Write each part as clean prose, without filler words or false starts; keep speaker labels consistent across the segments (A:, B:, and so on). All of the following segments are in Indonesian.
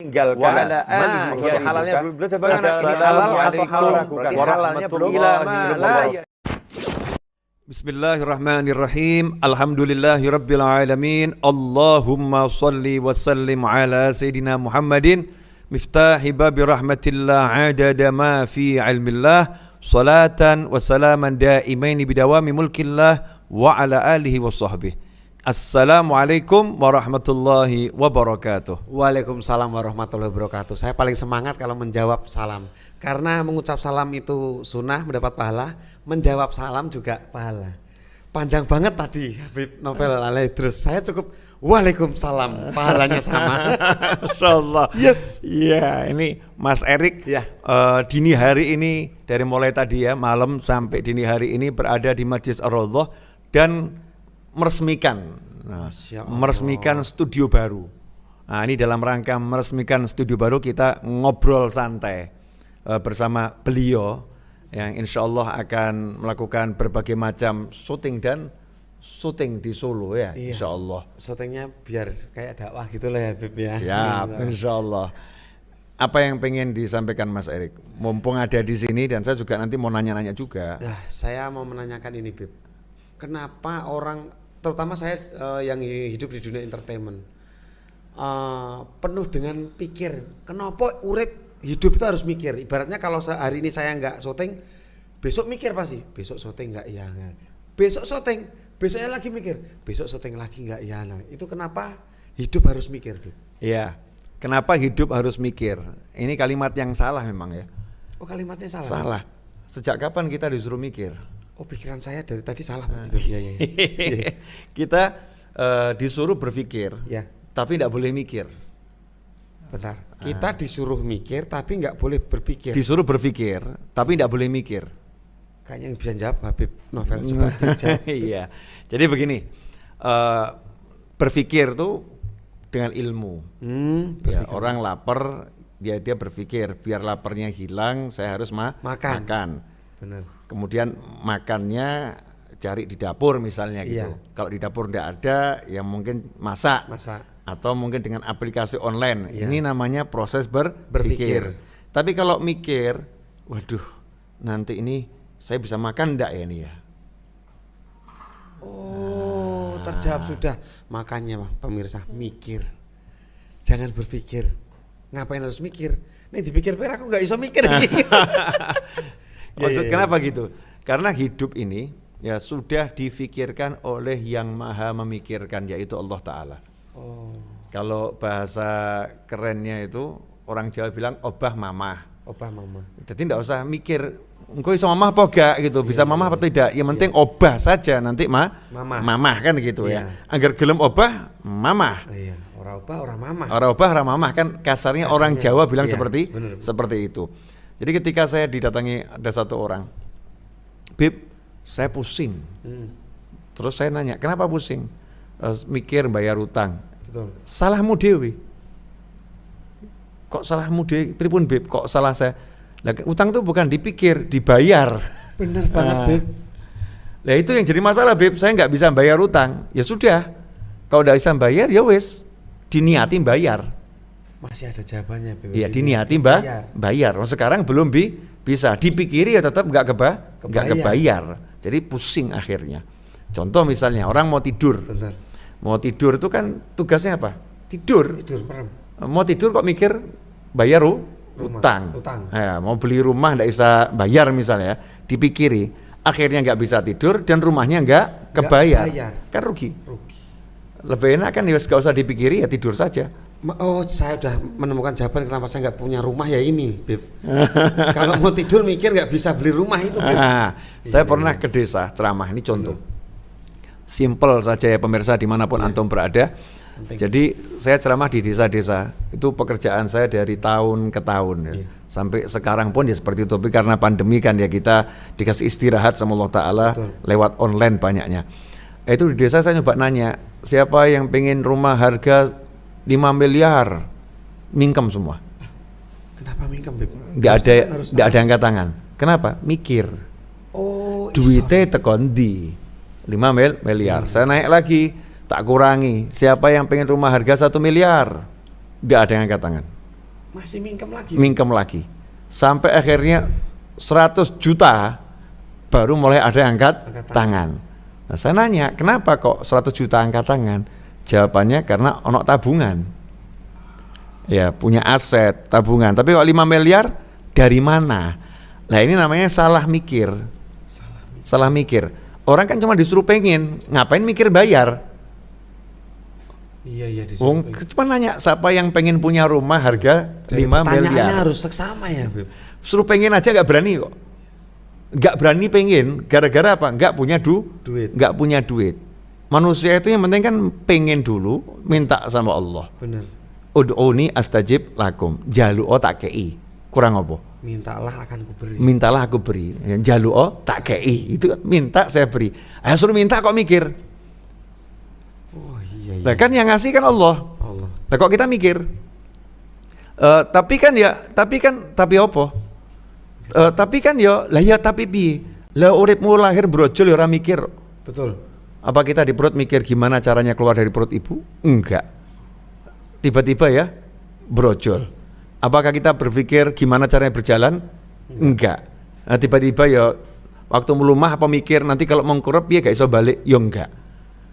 A: tinggalkan yang halalnya belum halal atau haram halalnya belum
B: Bismillahirrahmanirrahim. Alhamdulillahirabbil alamin. Allahumma shalli wa sallim ala sayidina Muhammadin miftahi babi rahmatillah adada ma fi ilmillah salatan wa salaman daimaini bidawami mulkillah wa ala alihi wa sahbihi. Assalamualaikum warahmatullahi wabarakatuh.
C: Waalaikumsalam warahmatullahi wabarakatuh. Saya paling semangat kalau menjawab salam, karena mengucap salam itu sunnah, mendapat pahala. Menjawab salam juga pahala. Panjang banget tadi Habib Novel Alaidrus. Saya cukup waalaikumsalam, pahalanya sama.
B: Insyaallah.
C: Yes.
B: Iya, ini Mas Erik
C: ya.
B: Dini hari ini, dari mulai tadi ya malam sampai dini hari ini berada di Masjid Ar-Raudhah dan meresmikan studio baru. Nah, ini dalam rangka meresmikan studio baru, kita ngobrol santai bersama beliau yang insya Allah akan melakukan berbagai macam syuting di Solo ya.
C: Iya.
B: Insya Allah.
C: Syutingnya biar kayak dakwah gitu lah ya Habib ya.
B: Siap, insya Allah. Apa yang pengen disampaikan Mas Erik? Mumpung ada di sini dan saya juga nanti mau nanya-nanya juga.
C: Nah, saya mau menanyakan ini Bib. Kenapa orang, terutama saya yang hidup di dunia entertainment, penuh dengan pikir, kenapa urip hidup itu harus mikir. Ibaratnya kalau hari ini saya nggak syuting, besok mikir pasti, besok syuting nggak ya, besok syuting, besoknya lagi mikir, besok syuting lagi nggak ya. Nah, itu kenapa hidup harus mikir, Bib?
B: Iya, kenapa hidup harus mikir? Ini kalimat yang salah memang ya.
C: Oh, kalimatnya salah?
B: Salah. Sejak kapan kita disuruh mikir?
C: Oh, pikiran saya dari tadi salah.
B: Iya. Kita disuruh berpikir, ya, tapi tidak boleh mikir.
C: Bentar, kita disuruh mikir tapi nggak boleh berpikir.
B: Disuruh berpikir tapi tidak boleh mikir.
C: Kayaknya yang bisa jawab Habib Novel, coba dijawab.
B: Iya, jadi begini, berpikir tuh dengan ilmu. Ya, orang lapar, dia berpikir biar laparnya hilang, saya harus makan.
C: Benar.
B: Kemudian makannya cari di dapur misalnya gitu.
C: Iya.
B: Kalau di dapur tidak ada, ya mungkin masak. Atau mungkin dengan aplikasi online.
C: Iya.
B: Ini namanya proses berpikir. Tapi kalau mikir, waduh, nanti ini saya bisa makan enggak ya ini ya?
C: Oh, terjawab sudah. Makanya pemirsa, mikir. Jangan berpikir. Ngapain harus mikir? Nih dipikir-pikir aku nggak bisa mikir.
B: Maksud kenapa gitu? Karena hidup ini ya sudah difikirkan oleh yang maha memikirkan, yaitu Allah Ta'ala.
C: Oh.
B: Kalau bahasa kerennya itu orang Jawa bilang obah mamah. Jadi tidak usah mikir engko iso mamah apa gak gitu, bisa mamah apa tidak. Yang penting obah saja, nanti mamah kan gitu ya. Agar gelem obah mamah.
C: Iya, ora obah ora mamah.
B: Ora obah ora mamah kan kasarnya orang Jawa bilang seperti itu. Jadi ketika saya didatangi ada satu orang, Bib, saya pusing. Terus saya nanya, kenapa pusing? Mikir bayar utang.
C: Betul.
B: Salahmu dewi. Kok salahmu dewi? Pripun Bib? Kok salah saya? Lah, utang itu bukan dipikir, dibayar.
C: Bener banget Bib.
B: Nah itu yang jadi masalah Bib. Saya nggak bisa bayar utang. Ya sudah. Kalau nggak bisa bayar, ya wes. Diniati bayar.
C: Masih ada jawabannya Bib.
B: Iya, diniati bayar. Sekarang belum bisa. Dipikiri ya tetap nggak kebayar. Jadi pusing akhirnya. Contoh misalnya orang mau tidur.
C: Benar.
B: Mau tidur itu kan tugasnya apa? Tidur.
C: Merem.
B: Mau tidur kok mikir bayar utang. Ya, mau beli rumah nggak bisa bayar misalnya, dipikiri. Akhirnya nggak bisa tidur dan rumahnya nggak kebayar. Kan rugi. Lebih enak kan ya nggak usah dipikiri, ya tidur saja.
C: Oh, saya udah menemukan jawaban kenapa saya nggak punya rumah ya ini, Bib. Kalau mau tidur mikir nggak bisa beli rumah itu, Bib.
B: Saya pernah ke desa ceramah, ini contoh. Simple saja ya pemirsa dimanapun antum berada. Jadi saya ceramah di desa-desa, itu pekerjaan saya dari tahun ke tahun ya. Sampai sekarang pun ya seperti itu, tapi karena pandemi kan ya kita dikasih istirahat sama Allah Ta'ala. Lewat online banyaknya. Itu di desa saya nyoba nanya, siapa yang pengen rumah harga 5 miliar, mingkem semua.
C: Kenapa mingkem, Bib?
B: Nggak ada angkat tangan. Kenapa? Mikir.
C: Oh,
B: duitnya tekon di 5 miliar. Saya naik lagi, tak kurangi. Siapa yang pengen rumah harga 1 miliar? Nggak ada yang angkat tangan.
C: Masih
B: mingkem lagi. Sampai akhirnya 100 juta baru mulai ada yang angkat tangan. Nah, saya nanya, kenapa kok 100 juta angkat tangan? Jawabannya karena ono tabungan. Ya, punya aset, tabungan. Tapi kok 5 miliar dari mana? Nah, ini namanya salah mikir. Salah mikir. Orang kan cuma disuruh pengen, ngapain mikir bayar?
C: Iya
B: Cuma nanya siapa yang pengen punya rumah harga 5 miliar.
C: Pertanyaannya harus seksama ya, Beb.
B: Suruh pengen aja nggak berani kok. Nggak berani pengen, gara-gara apa? Nggak punya duit. Nggak punya duit. Manusia itu yang penting kan pengen dulu, minta sama Allah.
C: Bener.
B: Ud'uni astajib lakum. Jalu'o tak kei. Kurang apa? Mintalah aku beri. Jalu'o tak kei. Itu minta saya beri. Suruh minta kok mikir.
C: Oh iya.
B: Nah kan yang ngasih kan Allah. Nah kok kita mikir? Tapi piye? Lah uripmu lahir brojol ya ora mikir.
C: Betul.
B: Apa kita di perut mikir gimana caranya keluar dari perut ibu? Enggak. Tiba-tiba ya brojol. Apakah kita berpikir gimana caranya berjalan? Enggak. Nah, tiba-tiba ya waktu melumah apa mikir nanti kalau mengkurep ya gak iso balik? Ya enggak.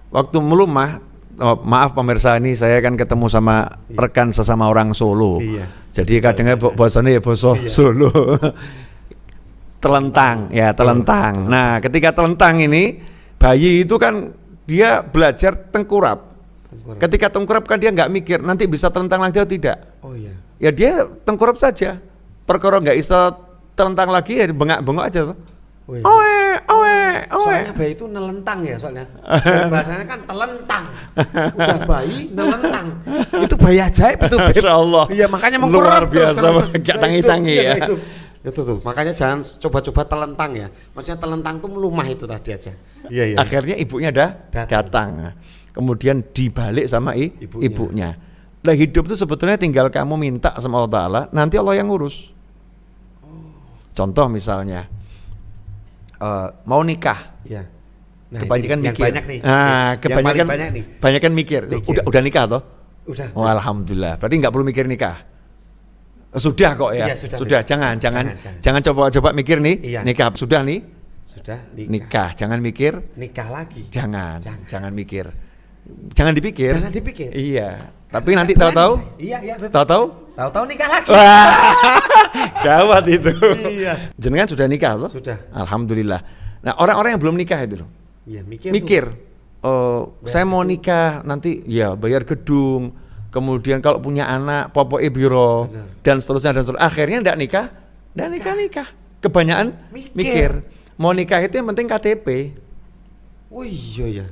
B: Waktu melumah, maaf pemirsa, ini saya kan ketemu sama rekan sesama orang Solo.
C: Iya.
B: Jadi kadangnya bahasanya ya bahasa Solo. Telentang. Nah, ketika telentang ini bayi itu kan dia belajar tengkurap. Ketika tengkurap kan dia nggak mikir nanti bisa telentang lagi atau tidak.
C: Oh iya.
B: Ya dia tengkurap saja. Perkara nggak bisa telentang lagi ya bengak-bengok aja tuh. Owe.
C: Soalnya bayi itu nelentang ya soalnya. Dan bahasanya kan telentang. Udah bayi nelentang. Itu bayi ajaib itu, Beb.
B: Masyaallah.
C: Iya, makanya
B: luar
C: mengkurap terus
B: biasa, gak tangi-tangi ya.
C: Itu tuh. Makanya jangan coba-coba telentang ya. Maksudnya telentang tuh melumah itu tadi aja. Iya.
B: Akhirnya ibunya datang. Kemudian dibalik sama ibunya. Lah hidup itu sebetulnya tinggal kamu minta sama Allah Ta'ala, nanti Allah yang ngurus. Contoh misalnya mau nikah.
C: Ya. Nah,
B: kebanyakan mikir.
C: Banyak nih.
B: Kebanyakan mikir. Udah nikah toh?
C: Udah.
B: Oh, alhamdulillah. Berarti nggak perlu mikir nikah. Sudah kok ya.
C: Iya,
B: sudah. Jangan coba-coba mikir nih.
C: Iya.
B: Nikah sudah nih.
C: Sudah
B: nikah. Jangan mikir
C: nikah lagi.
B: Jangan mikir. Jangan dipikir. Iya. Tapi nanti tahu-tahu.
C: Iya, Beb.
B: Tahu-tahu
C: nikah lagi.
B: Gawat itu.
C: Iya.
B: Jenengan sudah nikah loh?
C: Sudah.
B: Alhamdulillah. Nah, orang-orang yang belum nikah itu loh.
C: Iya,
B: mikir. Saya mau nikah nanti ya bayar gedung. Kemudian kalau punya anak popoke biro dan seterusnya. Akhirnya enggak nikah. Kebanyakan mikir. Mau nikah itu yang penting KTP.
C: Oh iya.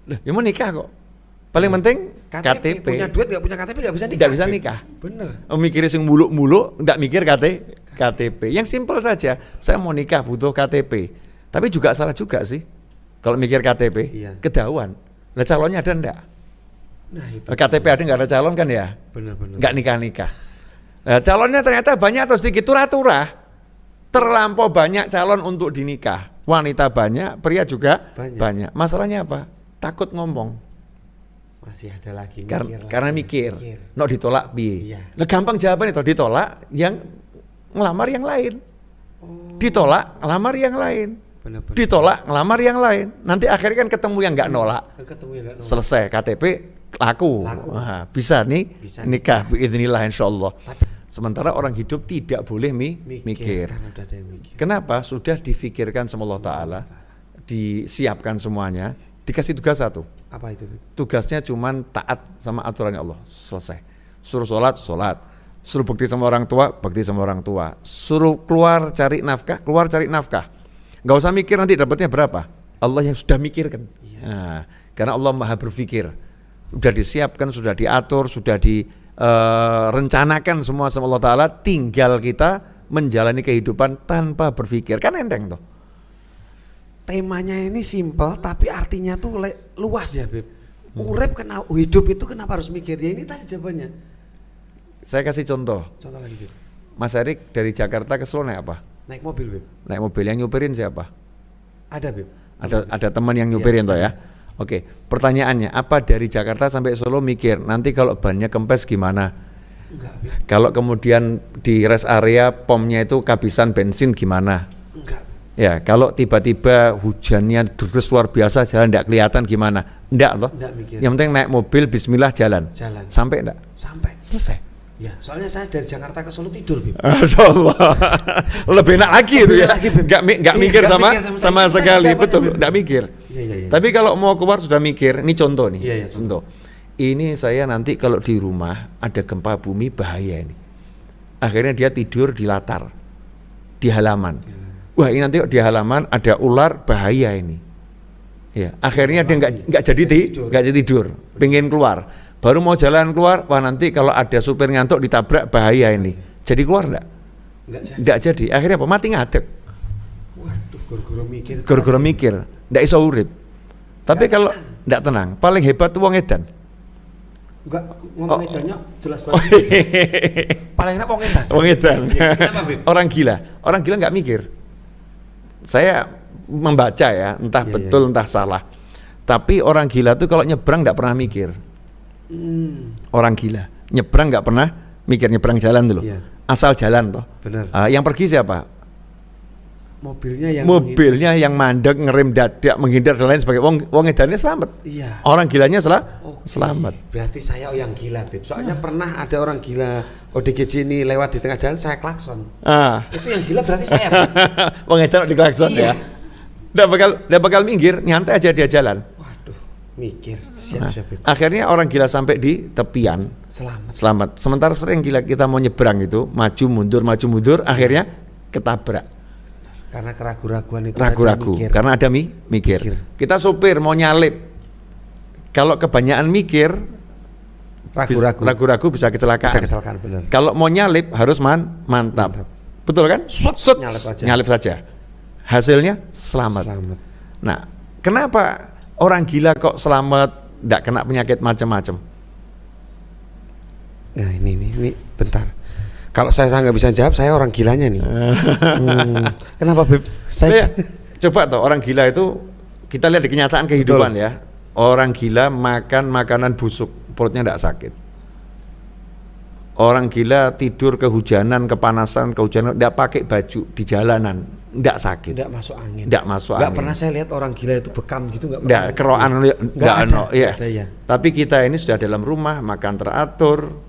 B: Lah, ya mau nikah kok. Paling penting KTP.
C: Punya duit nggak punya KTP nggak bisa nikah.
B: Tidak bisa nikah.
C: Bener.
B: Mikirnya sing muluk-muluk, nggak mikir KTP. Yang simpel saja. Saya mau nikah butuh KTP. Tapi juga salah juga sih. Kalau mikir KTP, ketahuan. Lah calonnya ada enggak?
C: Nah, itu
B: KTP ada nggak ada calon kan ya?
C: Bener.
B: Nggak nikah. Nah, calonnya ternyata banyak atau sedikit turah-turah. Terlampau banyak calon untuk dinikah. Wanita banyak, pria juga banyak. Masalahnya apa? Takut ngomong.
C: Masih ada lagi
B: karena mikir. Nok ditolak piye?
C: Iya.
B: Nah, gampang jawabannya itu ditolak yang ngelamar yang lain. Ditolak ngelamar yang lain.
C: Bener.
B: Ditolak ngelamar yang lain. Nanti akhirnya kan ketemu yang nggak nolak. Selesai KTP laku. Nah, bisa nikah biidznillah insyaallah. Sementara orang hidup tidak boleh mikir. Kenapa? Sudah difikirkan sama Allah Ta'ala, disiapkan semuanya, dikasih tugas satu.
C: Apa itu?
B: Tugasnya cuman taat sama aturannya Allah. Selesai. Suruh sholat. Suruh bakti sama orang tua, bakti sama orang tua. Suruh keluar cari nafkah. Gak usah mikir nanti dapatnya berapa. Allah yang sudah mikirkan. Nah, karena Allah maha berpikir. Sudah disiapkan, sudah diatur, sudah rencanakan semua sama Allah Ta'ala, tinggal kita menjalani kehidupan tanpa berpikir. Kan enteng toh.
C: Temanya ini simpel tapi artinya tuh luas ya, Beb. Hidup itu kenapa harus mikir? Ya ini tadi jawabannya.
B: Saya kasih contoh.
C: Contoh lagi, Beb.
B: Mas Erik dari Jakarta ke Solo naik apa?
C: Naik mobil, Beb.
B: Naik mobil, yang nyupirin siapa?
C: Ada, Beb.
B: Ada teman yang nyupirin toh ya. Oke, pertanyaannya apa dari Jakarta sampai Solo mikir nanti kalau bannya kempes gimana?
C: Enggak.
B: Kalau kemudian di rest area pomnya itu kehabisan bensin gimana?
C: Enggak.
B: Ya, kalau tiba-tiba hujannya terus luar biasa jalan tidak kelihatan gimana? Enggak toh?
C: Enggak mikir.
B: Yang penting naik mobil bismillah jalan. Sampai enggak?
C: Sampai.
B: Selesai.
C: Ya, soalnya saya dari Jakarta ke Solo tidur, Bib.
B: Masyaallah. Lebih enak lagi itu ya. Enggak mikir sama sekali, betul. Enggak mikir.
C: Iya.
B: Tapi kalau mau keluar sudah mikir. Ini contoh nih.
C: Iya,
B: Contoh. Ini saya nanti kalau di rumah ada gempa bumi bahaya ini. Akhirnya dia tidur di latar, di halaman. Wah, ini nanti di halaman ada ular bahaya ini. Ya, akhirnya dia nggak jadi tidur, pengen keluar. Baru mau jalan keluar, wah nanti kalau ada supir ngantuk ditabrak bahaya ini. Jadi keluar enggak jadi. Akhirnya apa? Mati ngadeg.
C: Waduh, goro-goro
B: mikir. Enggak iso urip. Tapi kalau enggak tenang, paling hebat tuh wong edan.
C: Enggak, ngomong edannya jelas banget. Paling enak wong edan.
B: Wong edan.
C: Kenapa, Bib?
B: Orang gila enggak mikir. Saya membaca ya, entah betul entah salah. Tapi orang gila tuh kalau nyebrang enggak pernah mikir. Orang gila nyebrang nggak pernah mikir, nyebrang jalan dulu, asal jalan toh.
C: Benar.
B: Yang pergi siapa?
C: Mobilnya
B: yang mandek, ngerem dadak, menghindar dan lain sebagainya. Wong edannya selamat.
C: Iya.
B: Orang gilanya selamat.
C: Berarti saya yang gila, Bib. Soalnya pernah ada orang gila ODGJ ini lewat di tengah jalan, saya klakson. Itu yang gila berarti saya.
B: Wong edan di klakson ya. Nggak bakal minggir, nyantai aja dia jalan.
C: Mikir, siap.
B: Akhirnya orang gila sampai di tepian selamat. Sementara sering gila kita mau nyebrang itu maju mundur, akhirnya ketabrak
C: karena keraguan itu.
B: Karena ada mikir. Kita supir mau nyalip, kalau kebanyakan mikir ragu-ragu bisa kecelakaan.
C: Benar.
B: Kalau mau nyalip harus mantap. Betul kan? Nyalip saja, hasilnya selamat. Nah, kenapa orang gila kok selamat, enggak kena penyakit macam-macam?
C: Nah ini bentar. Kalau saya nggak bisa jawab, saya orang gilanya nih. Kenapa, Beb?
B: Saya coba toh, orang gila itu kita lihat di kenyataan kehidupan. Betul. Ya. Orang gila makan makanan busuk, perutnya enggak sakit. Orang gila tidur kehujanan, kepanasan, enggak pakai baju di jalanan, enggak sakit.
C: Enggak masuk angin.
B: Enggak
C: pernah saya lihat orang gila itu bekam gitu, enggak
B: pernah. Keroan enggak ada. Ya. Tapi kita ini sudah dalam rumah, makan teratur.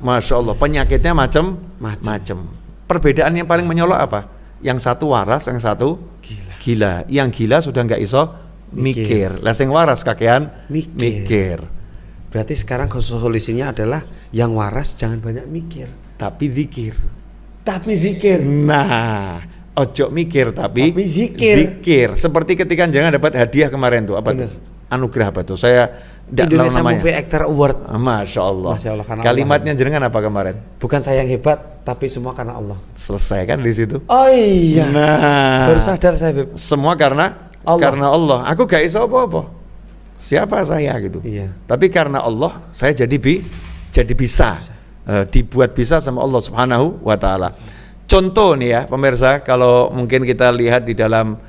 B: Masya Allah, penyakitnya macam-macam. Perbedaan yang paling menyolok apa? Yang satu waras, yang satu gila. Yang gila sudah enggak iso mikir. Lah sing waras kakean mikir.
C: Berarti sekarang solusinya adalah yang waras jangan banyak mikir,
B: tapi zikir. Nah, ojo mikir tapi zikir. Seperti ketika jangan dapat hadiah kemarin tuh apa? Tuh? Anugerah apa tuh? Saya
C: Indonesia Movie Actor Award.
B: Masya Allah. Kalimatnya jenengan apa kemarin?
C: Bukan saya yang hebat, tapi semua karena Allah.
B: Selesai kan di situ?
C: Oh iya.
B: Nah,
C: baru sadar saya, Beb.
B: Semua karena Allah. Aku gak iso apa-apa. Siapa saya gitu.
C: Iya.
B: Tapi karena Allah saya jadi bisa dibuat bisa sama Allah Subhanahu wa taala. Contoh nih ya pemirsa, kalau mungkin kita lihat di dalam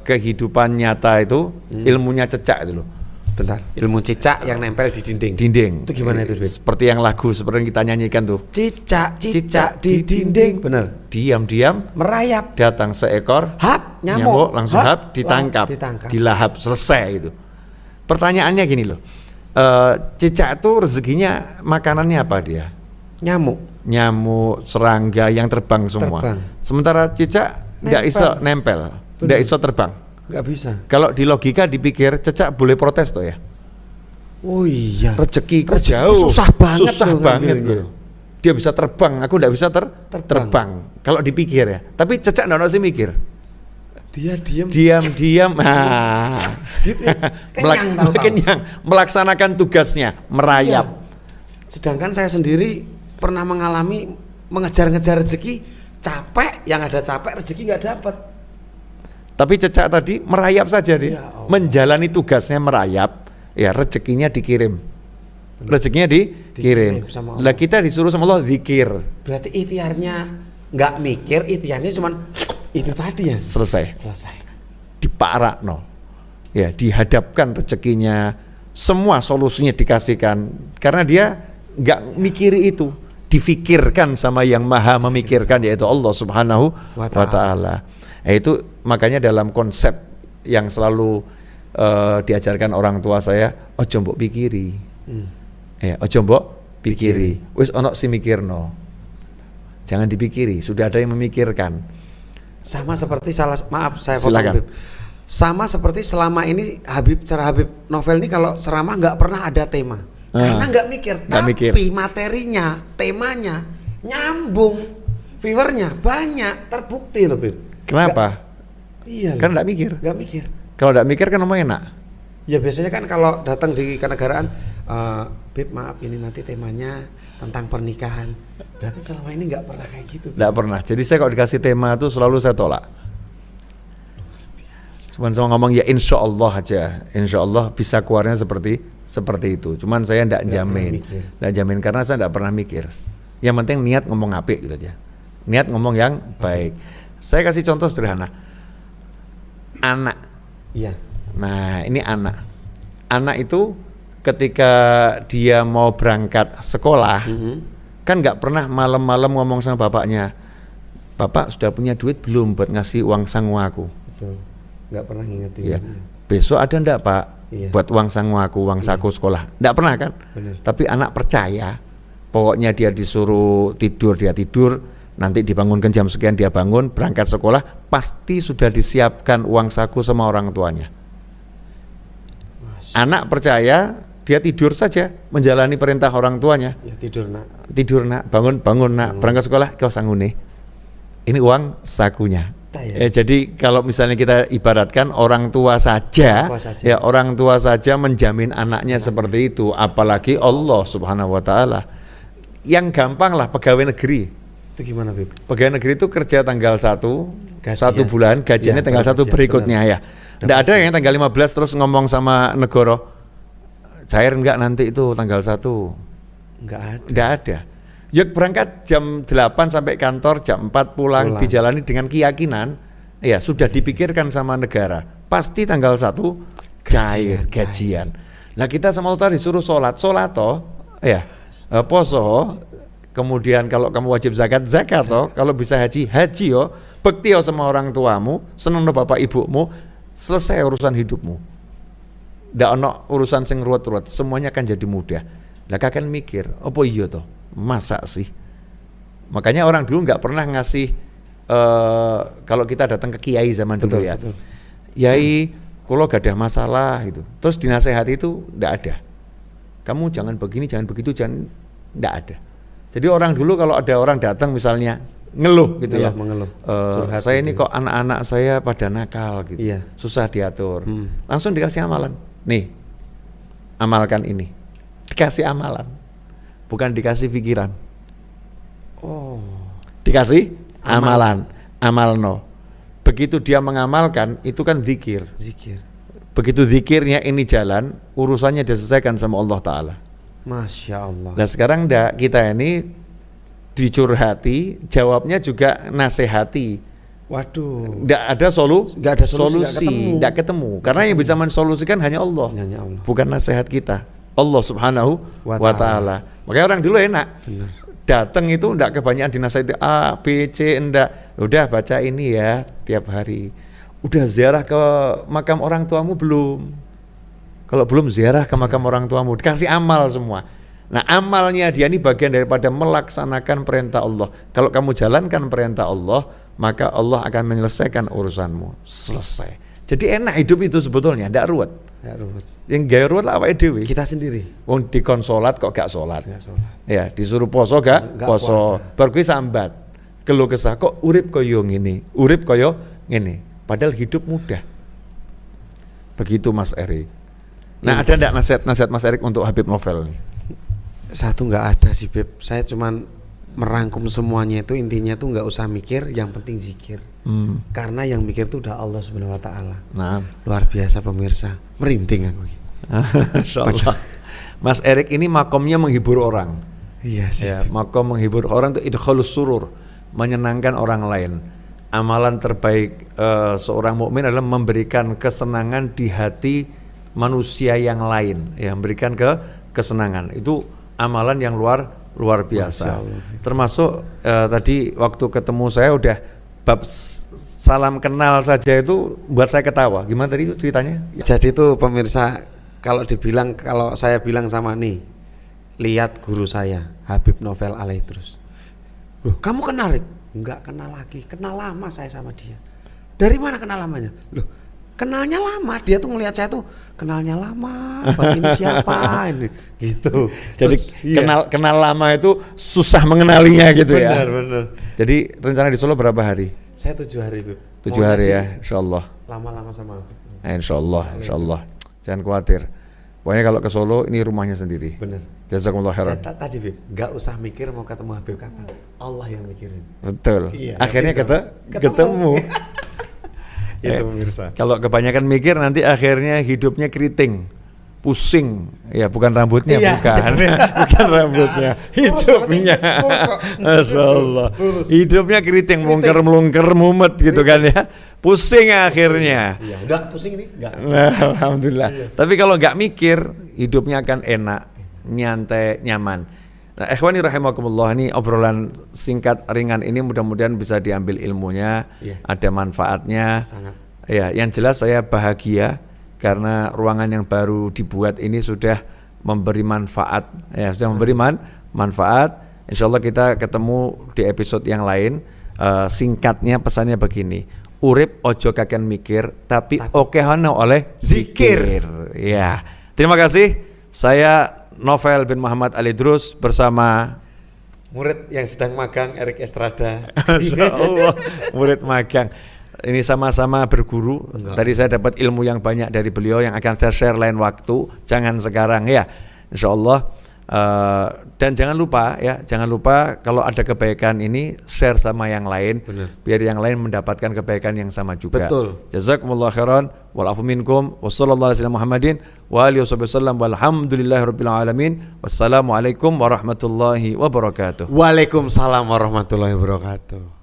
B: kehidupan nyata itu ilmunya cecak itu loh.
C: Bentar, ilmu cicak yang nempel di dinding. Itu gimana itu, Beb?
B: Seperti yang lagu seperti yang kita nyanyikan tuh.
C: Cicak di dinding. Benar.
B: Diam-diam
C: merayap.
B: Datang seekor nyamuk langsung ditangkap, dilahap, selesai gitu. Pertanyaannya gini loh, cicak itu rezekinya makanannya apa dia? Nyamuk, serangga yang terbang semua. Sementara cicak nggak iso nempel, nggak iso terbang.
C: Nggak bisa.
B: Kalau di logika dipikir cecak boleh protes tuh ya.
C: Oh iya.
B: Rezekiku jauh.
C: Susah banget
B: loh. Dia bisa terbang, aku nggak bisa terbang. Kalau dipikir ya. Tapi cecak nggak sih mikir.
C: Dia
B: diam.
C: Gitu ya.
B: Kenyang. Melaksanakan tugasnya, merayap.
C: Iya. Sedangkan saya sendiri pernah mengalami mengejar-ngejar rezeki, capek, yang ada capek rezeki nggak dapat.
B: Tapi cecak tadi merayap saja dia, menjalani tugasnya merayap, ya rezekinya dikirim. Rezekinya dikirim. Lah kita disuruh sama Allah zikir.
C: Berarti ikhtiarnya nggak mikir, ikhtiarnya cuman itu tadi ya.
B: Selesai. Diparakno. Ya, dihadapkan rezekinya, semua solusinya dikasihkan. Karena dia nggak mikiri itu, difikirkan sama yang maha memikirkan, yaitu Allah Subhanahu wa Ta'ala. Itu makanya dalam konsep yang selalu diajarkan orang tua saya, ojo mbok pikiri, ojo mbok pikiri, wis ono si mikirno, jangan dipikiri, sudah ada yang memikirkan.
C: Sama seperti maaf saya potong,
B: Silakan.
C: Habib. Sama seperti selama ini cara Habib Novel ini kalau ceramah nggak pernah ada tema, karena nggak mikir, tapi materinya, temanya nyambung, viewernya banyak, terbukti loh, Bib.
B: Kenapa?
C: Iya.
B: Kan nggak mikir.
C: Nggak mikir.
B: Kalau nggak mikir kan ngomong enak.
C: Ya biasanya kan kalau datang di kenegaraan, Bib maaf ini nanti temanya tentang pernikahan. Berarti selama ini nggak pernah kayak gitu.
B: Nggak pernah. Jadi saya kalau dikasih tema itu selalu saya tolak. Cuman sama ngomong ya insya Allah aja, insya Allah bisa keluarnya seperti itu. Cuman saya nggak jamin karena saya nggak pernah mikir. Yang penting niat ngomong apik gitu aja. Niat ngomong yang baik. Saya kasih contoh sederhana. Anak.
C: Iya.
B: Nah ini anak. Anak itu ketika dia mau berangkat sekolah, kan nggak pernah malam-malam ngomong sama bapaknya, Bapak sudah punya duit belum buat ngasih uang sangu aku?
C: Betul. Nggak pernah ngingetin.
B: Ya. Besok ada ndak Pak buat uang sangu aku, uang saku sekolah? Nggak pernah kan?
C: Bener.
B: Tapi anak percaya, pokoknya dia disuruh tidur, dia tidur, nanti dibangunkan jam sekian dia bangun, berangkat sekolah, pasti sudah disiapkan uang saku sama orang tuanya. Anak percaya, dia tidur saja menjalani perintah orang tuanya.
C: Ya tidur nak.
B: Tidur nak, bangun nak, berangkat sekolah kau sangune. Ini uang sakunya. Jadi kalau misalnya kita ibaratkan orang tua saja, ya orang tua saja menjamin anaknya seperti itu, apalagi Allah Subhanahu wa Ta'ala. Yang gampang lah pegawai negeri.
C: Itu gimana, Bib?
B: Pegawai negeri itu kerja tanggal 1 bulan, gajiannya
C: ya,
B: tanggal 1 berikutnya ya. Tidak ada yang tanggal 15 terus ngomong sama negara, cair enggak nanti itu tanggal 1. Enggak ada. Ya berangkat jam 8 sampai kantor, jam 4 pulang, dijalani dengan keyakinan, ya sudah dipikirkan sama negara. Pasti tanggal 1 cair gajian. Nah kita sama Allah disuruh sholat toh, ya poso, kemudian kalau kamu wajib zakat toh, kalau bisa haji yo, bekti yo sama orang tuamu, seneng bapak ibumu, selesai urusan hidupmu. Ndak ono urusan sing ruwet-ruwet, semuanya akan jadi mudah. Lah kakek mikir, apa iya toh? Masa sih? Makanya orang dulu nggak pernah ngasih kalau kita datang ke kiai zaman dulu ya. Betul. Yai, kalau gak ada masalah gitu. Terus dinasehati itu nggak ada. Kamu jangan begini, jangan begitu, jangan, nggak ada. Jadi orang dulu kalau ada orang datang misalnya ngeluh gitu ya, saya ini kok anak-anak saya pada nakal gitu, susah diatur, langsung dikasih amalan, nih amalkan ini, dikasih amalan, bukan dikasih pikiran, dikasih amalan, amalno, begitu dia mengamalkan itu kan zikir, begitu zikirnya ini jalan, urusannya diselesaikan sama Allah Ta'ala.
C: Masya Allah. Nah
B: sekarang kita ini dicurhati, jawabnya juga nasihati.
C: Waduh.
B: Nggak ada solusi, nggak ketemu. Karena yang bisa mensolusikan hanya Allah. Bukan nasihat kita. Allah Subhanahu wa Ta'ala. Makanya orang dulu enak. Datang itu nggak kebanyakan dinasihati A, B, C, enggak. Udah baca ini ya tiap hari. Udah ziarah ke makam orang tuamu belum? Kalau belum ziarah ke makam orang tuamu, dikasih amal semua. Nah amalnya dia ini bagian daripada melaksanakan perintah Allah. Kalau kamu jalankan perintah Allah, maka Allah akan menyelesaikan urusanmu. Selesai. Jadi enak hidup itu sebetulnya, tidak ruwet. Yang gaya ruwet lah awake dhewe.
C: Kita sendiri.
B: Wong dikon salat kok gak salat. Ya, disuruh poso gak poso. Bar kuwi sambat. Keluh kesah kok urip kaya ngene, urip kaya ngene. Padahal hidup mudah. Begitu Mas Erik. Nah ada enggak nasihat Mas Erik untuk Habib Novel nih?
C: Satu nggak ada sih Beb. Saya cuman merangkum semuanya itu, intinya tuh nggak usah mikir, yang penting zikir. Karena yang mikir tuh udah Allah Subhanahu wa Ta'ala.
B: Nah.
C: Luar biasa pemirsa, merinding aku.
B: Insyaallah. Mas Erik ini makomnya menghibur orang.
C: Iya sih.
B: Ya, makom menghibur orang itu idkhalus surur, menyenangkan orang lain. Amalan terbaik seorang mukmin adalah memberikan kesenangan di hati manusia yang lain, ya, memberikan kesenangan. Itu amalan yang luar biasa. Termasuk tadi waktu ketemu saya udah bab salam kenal saja itu buat saya ketawa. Gimana tadi itu ceritanya?
C: Jadi itu pemirsa, kalau saya bilang sama nih, lihat guru saya Habib Novel Alaidrus. Loh, kamu kenal Rik? Enggak kenal lagi, kenal lama saya sama dia. Dari mana kenal lamanya? Loh, kenalnya lama, dia tuh ngelihat saya tuh kenalnya lama, ini siapa ini, gitu.
B: Jadi
C: terus,
B: kenal lama itu susah mengenalinya gitu ya.
C: Benar.
B: Jadi rencana di Solo berapa hari?
C: Saya 7 hari, Bib.
B: 7 hari ya, insyaallah.
C: Lama-lama sama Habib.
B: Insyaallah. Jangan khawatir. Pokoknya kalau ke Solo ini rumahnya sendiri.
C: Benar.
B: Jazakumullah khairan.
C: Tadi Bib, nggak usah mikir mau ketemu Habib kapan. Allah yang mikirin.
B: Betul.
C: Iya,
B: akhirnya ketemu.
C: Itu pemirsa.
B: Kalau kebanyakan mikir nanti akhirnya hidupnya keriting, pusing. Ya bukan rambutnya,
C: Iya,
B: bukan. Bukan rambutnya, hidupnya. Masya Allah. Hidupnya keriting, melungker mumet gitu kan ya. Pusing akhirnya.
C: Iya, udah pusing ini? Enggak.
B: Nah, alhamdulillah. Tapi kalau nggak mikir, hidupnya akan enak, nyantai, nyaman. Nah, ikhwani rahimakumullah, ini obrolan singkat ringan ini mudah-mudahan bisa diambil ilmunya, ada manfaatnya.
C: Sangat.
B: Ya, yang jelas saya bahagia karena ruangan yang baru dibuat ini sudah memberi manfaat. Ya, sudah memberi manfaat. Insyaallah kita ketemu di episode yang lain. Singkatnya pesannya begini. Urip ojo kaken mikir, tapi okehana oleh zikir. Ya. Terima kasih. Saya Novel bin Muhammad Alaidrus bersama
C: murid yang sedang magang Erik Estrada.
B: Masya Allah, murid magang. Ini sama-sama berguru. Tadi saya dapat ilmu yang banyak dari beliau yang akan saya share lain waktu. Jangan sekarang ya, insya Allah. Dan jangan lupa kalau ada kebaikan ini share sama yang lain.
C: Benar.
B: Biar yang lain mendapatkan kebaikan yang sama juga.
C: Betul.
B: Jazakumullah khairan wal afu minkum wa sallallahu alaihi Muhammadin wa alihi wasallam walhamdulillahirabbil alamin. Wassalamualaikum warahmatullahi wabarakatuh.
C: Waalaikumsalam warahmatullahi wabarakatuh.